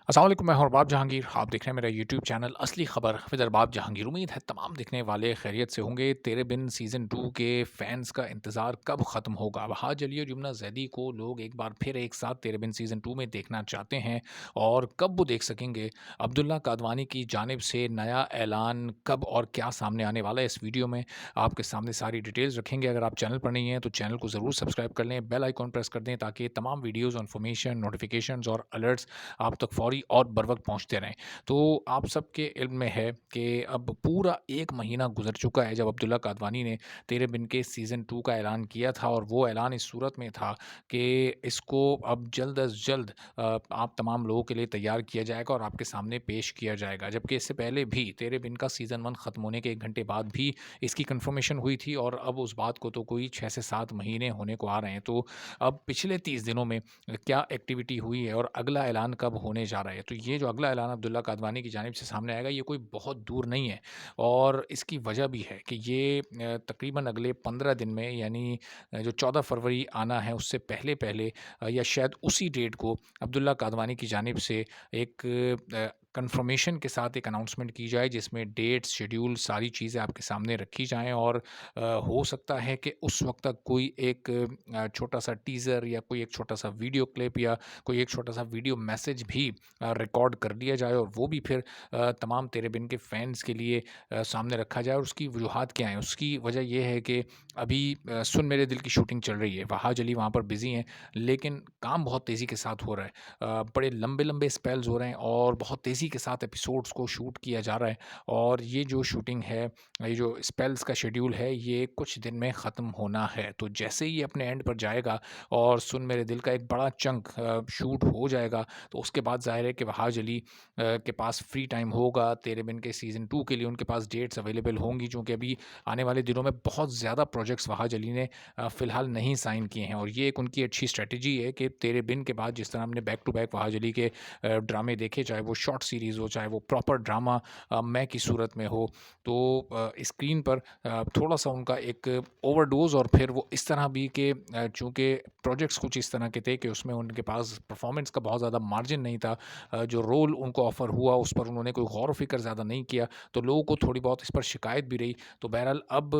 अस्सलाम वालेकुम, मैं हूं अरबाब जहांगीर। आप देख रहे हैं मेरा यूट्यूब चैनल असली खबर विद अरबाब जहांगीर। उम्मीद है तमाम देखने वाले खैरियत से होंगे। तेरे बिन सीज़न 2 के फैंस का इंतज़ार कब ख़त्म होगा? वहाज अली और यमुना ज़ैदी को लोग एक बार फिर एक साथ तेरे बिन सीज़न 2 में देखना चाहते हैं, और कब वो देख सकेंगे? अब्दुल्ला कादवानी की जानिब से नया ऐलान कब और क्या सामने आने वाला है? इस वीडियो में आपके सामने सारी डिटेल्स रखेंगे। अगर आप चैनल पर नहीं हैं तो चैनल को ज़रूर सब्सक्राइब कर लें, बेल आइकॉन प्रेस कर दें ताकि तमाम वीडियोज़, इन्फॉर्मेशन, नोटिफिकेशंस और अलर्ट्स आप तक फ़ौरी और बर वक़्त पहुँचते रहें। तो आप सबके इल्म में है कि अब पूरा 1 महीना गुज़र चुका है जब अब्दुल्ला कादवानी ने तेरे बिन के सीज़न 2 का ऐलान किया था, और वो ऐलान इस सूरत में था कि इसको अब जल्द अज़ जल्द आप तमाम लोगों के लिए तैयार किया जाएगा और आपके सामने पेश किया जाएगा। जबकि इससे पहले भी तेरे बिन का सीज़न 1 ख़त्म होने के 1 घंटे बाद भी इसकी कन्फर्मेशन हुई थी, और अब उस बात को तो कोई 6 से 7 महीने होने को आ रहे हैं। तो अब पिछले 30 दिनों में क्या एक्टिविटी हुई है और अगला ऐलान कब होने जा रहा है? तो ये जो अगला ऐलान अब्दुल्ला कादवानी की जानिब से सामने आएगा, ये कोई बहुत दूर नहीं है, और इसकी वजह भी है कि ये तकरीबन अगले 15 दिन में, यानी जो 14 फरवरी आना है उससे पहले-पहले या शायद उसी डेट को अब्दुल्ला कादवानी की जानिब से एक कन्फर्मेशन के साथ एक अनाउंसमेंट की जाए, जिसमें डेट, शेड्यूल, सारी चीज़ें आपके सामने रखी जाएँ, और हो सकता है कि उस वक़्त तक कोई एक छोटा-सा टीज़र या कोई एक छोटा-सा वीडियो क्लिप या कोई एक छोटा-सा वीडियो मैसेज भी रिकॉर्ड कर लिया जाए, और वो भी फिर तमाम तेरे बिन के फैन्स के लिए सामने रखा जाए। और उसकी वजूहात क्या हैं? उसकी वजह ये है कि अभी सुन मेरे दिल की शूटिंग चल रही है। वहाज अली वहाँ पर बिज़ी हैं, लेकिन काम बहुत तेज़ी के साथ हो रहा है। बड़े लंबे-लंबे स्पेल्स हो रहे हैं और बहुत तेज़ी के साथ एपिसोड्स को शूट किया जा रहा है, और ये जो शूटिंग है, ये जो स्पेल्स का शेड्यूल है, ये कुछ दिन में ख़त्म होना है। तो जैसे ही ये अपने एंड पर जाएगा और सुन मेरे दिल का एक बड़ा चंक शूट हो जाएगा, तो उसके बाद ज़ाहिर है कि वहाज अली के पास फ्री टाइम होगा। तेरे बिन के सीज़न 2 के लिए उनके पास डेट्स अवेलेबल होंगी, चूँकि अभी आने वाले दिनों में बहुत ज़्यादा प्रोजेक्ट्स वहाज अली ने फ़िलहाल नहीं साइन किए हैं, और ये एक उनकी अच्छी स्ट्रैटेजी है कि तेरे बिन के बाद जिस तरह हमने back to back Wahaj Ali के ड्रामे देखे, चाहे वो शॉर्ट सीरीज़ हो, चाहे वो प्रॉपर ड्रामा मैं की सूरत में हो, तो स्क्रीन पर थोड़ा-सा उनका एक ओवरडोज़, और फिर वो इस तरह भी कि चूँकि प्रोजेक्ट्स कुछ इस तरह के थे कि उसमें उनके पास परफॉर्मेंस का बहुत ज़्यादा मार्जिन नहीं था। जो रोल उनको ऑफ़र हुआ उस पर उन्होंने कोई गौर व फ़िक्र ज़्यादा नहीं किया, तो लोगों को थोड़ी बहुत इस पर शिकायत भी रही। तो बहरहाल अब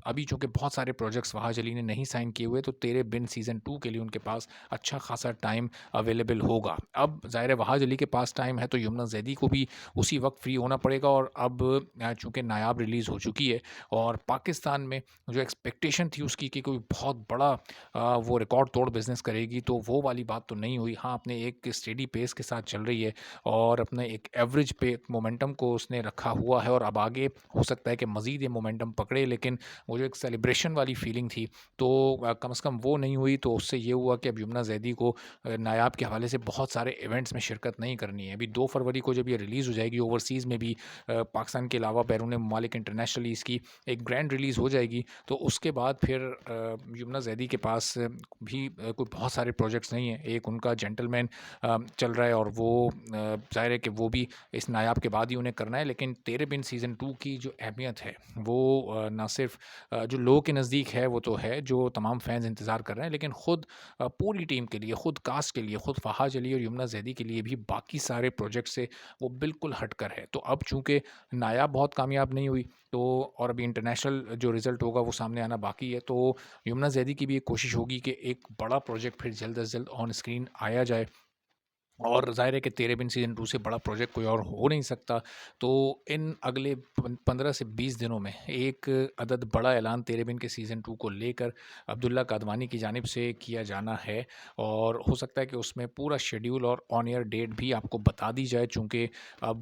अभी चूँकि बहुत सारे प्रोजेक्ट्स वहाज अली ने नहीं साइन किए हुए, तो तेरे बिन सीज़न 2 के लिए उनके पास अच्छा खासा टाइम अवेलेबल होगा। अब ज़ाहिर है वहाज अली के पास टाइम है, तो यमुना ज़ैदी को भी उसी वक़्त फ्री होना पड़ेगा, और अब चूँकि नायाब रिलीज़ हो चुकी है, और पाकिस्तान में जो एक्सपेक्टेशन थी उसकी कि कोई बहुत बड़ा वो रिकॉर्ड तोड़ बिज़नेस करेगी, तो वो वाली बात तो नहीं हुई। हाँ, अपने एक स्टेडी पेस के साथ चल रही है, और अपने एक एवरेज पे मोमेंटम को उसने रखा हुआ है, और अब आगे हो सकता है कि मज़ीद ये मोमेंटम पकड़े, लेकिन वो जो एक सेलिब्रेशन वाली फीलिंग थी, तो कम से कम वो नहीं हुई। तो उससे ये हुआ कि अब यमुना ज़ैदी को नायाब के हवाले से बहुत सारे इवेंट्स में शिरकत नहीं करनी है। अभी 2 फरवरी को जब ये रिलीज़ हो जाएगी ओवरसीज़ में भी, पाकिस्तान के अलावा बैरून ममालिक इंटरनेशनली इसकी एक ग्रैंड रिलीज़ हो जाएगी, तो उसके बाद फिर यमुना ज़ैदी के पास भी कोई बहुत सारे प्रोजेक्ट्स नहीं हैं। एक उनका जेंटलमैन चल रहा है, और वो ज़ाहिर है कि वो भी इस नायाब के बाद ही उन्हें करना है। लेकिन तेरे बिन सीज़न 2 की जो अहमियत है, वो ना सिर्फ़ जो लोगों के नज़दीक है वो तो है, जो तमाम फैन्स इंतज़ार कर रहे हैं, लेकिन ख़ुद पूरी टीम के लिए, ख़ुद कास्ट के लिए, ख़ुद फ़हाज अली और यमुना ज़ैदी के लिए भी बाकी सारे प्रोजेक्ट से वो बिल्कुल हटकर है। तो अब चूँकि नायाब बहुत कामयाब नहीं हुई, तो और अभी इंटरनेशनल जो रिज़ल्ट होगा वो सामने आना बाकी है, तो यमुना ज़ैदी की भी एक कोशिश होगी कि एक बड़ा प्रोजेक्ट फिर जल्द अज़ जल्द ऑन स्क्रीन आया जाए, और ज़ाहिर है कि तेरे बिन सीज़न 2 से बड़ा प्रोजेक्ट कोई और हो नहीं सकता। तो इन अगले 15 से 20 दिनों में एक अदद बड़ा ऐलान तेरे बिन के सीज़न 2 को लेकर अब्दुल्ला कादवानी की जानिब से किया जाना है, और हो सकता है कि उसमें पूरा शेड्यूल और ऑन एयर डेट भी आपको बता दी जाए, चूँकि अब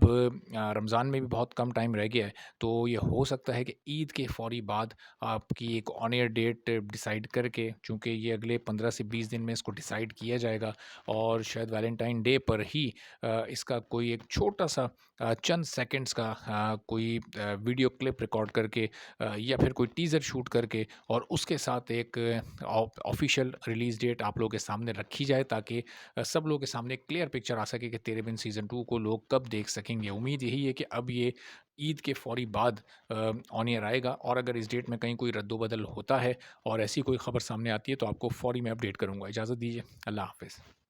रमज़ान में भी बहुत कम टाइम रह गया है। तो ये हो सकता है कि ईद के फ़ौरी बाद आपकी एक ऑन एयर डेट डिसाइड करके, चूँकि ये अगले 15 से 20 दिन में इसको डिसाइड किया जाएगा, और शायद वैलेंटाइन डे पर ही इसका कोई एक छोटा-सा चंद सेकंड्स का कोई वीडियो क्लिप रिकॉर्ड करके या फिर कोई टीज़र शूट करके, और उसके साथ एक ऑफ़िशियल रिलीज़ डेट आप लोगों के सामने रखी जाए, ताकि सब लोगों के सामने एक क्लियर पिक्चर आ सके कि तेरे बिन सीज़न 2 को लोग कब देख सकेंगे। उम्मीद यही है कि अब ये ईद के फ़ौरी बाद ऑन एयर आएगा, और अगर इस डेट में कहीं कोई रद्दो-बदल होता है और ऐसी कोई ख़बर सामने आती है, तो आपको फ़ौरी मैं अपडेट करूँगा। इजाज़त दीजिए। अल्लाह हाफ़िज़।